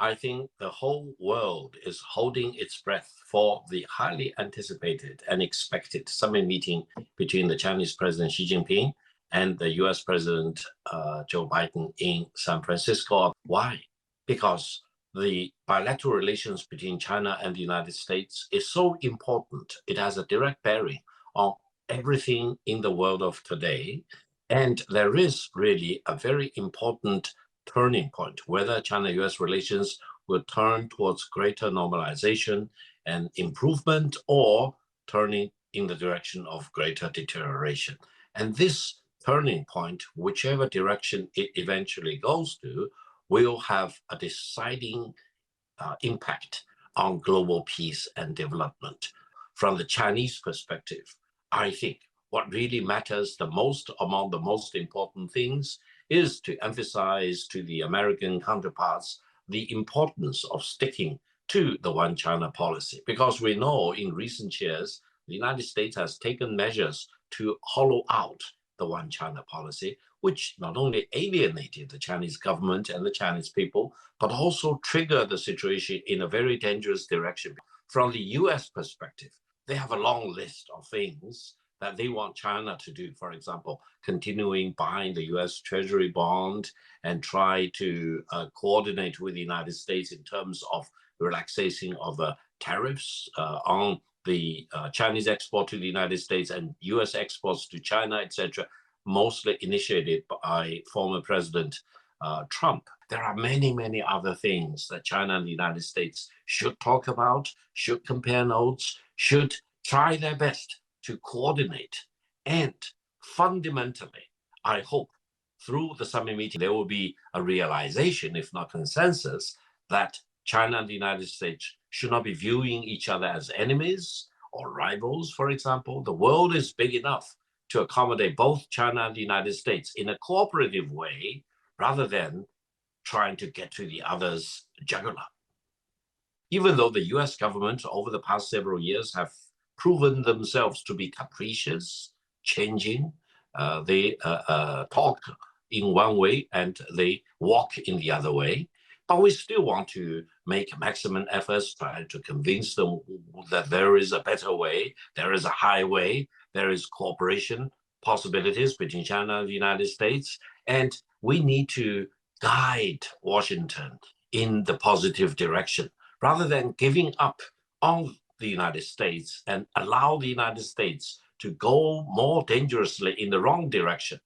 I think the whole world is holding its breath for the highly anticipated and expected summit meeting between the Chinese President Xi Jinping and the US President Joe Biden in San Francisco. Why? Because the bilateral relations between China and the United States is so important. It has a direct bearing on everything in the world of today. And there is really a very important turning point, whether China-US relations will turn towards greater normalization and improvement or turning in the direction of greater deterioration. And this turning point, whichever direction it eventually goes to, will have a deciding impact on global peace and development. From the Chinese perspective, I think what really matters the most among the most important things is to emphasize to the American counterparts the importance of sticking to the one China policy, because we know in recent years, the United States has taken measures to hollow out the one China policy, which not only alienated the Chinese government and the Chinese people, but also triggered the situation in a very dangerous direction. From the US perspective, they have a long list of things that they want China to do. For example, continuing buying the US Treasury bond and try to coordinate with the United States in terms of relaxation of tariffs on the Chinese export to the United States and US exports to China, etc., mostly initiated by former President Trump. There are many, many other things that China and the United States should talk about, should compare notes, should try their best to coordinate. And fundamentally, I hope through the summit meeting, there will be a realization, if not consensus, that China and the United States should not be viewing each other as enemies or rivals, for example. The world is big enough to accommodate both China and the United States in a cooperative way, rather than trying to get to the other's jugular. Even though the US government over the past several years have proven themselves to be capricious, changing, they talk in one way and they walk in the other way. But we still want to make maximum efforts, trying to convince them that there is a better way, there is a highway, there is cooperation possibilities between China and the United States. And we need to guide Washington in the positive direction, rather than giving up on the United States and allow the United States to go more dangerously in the wrong direction.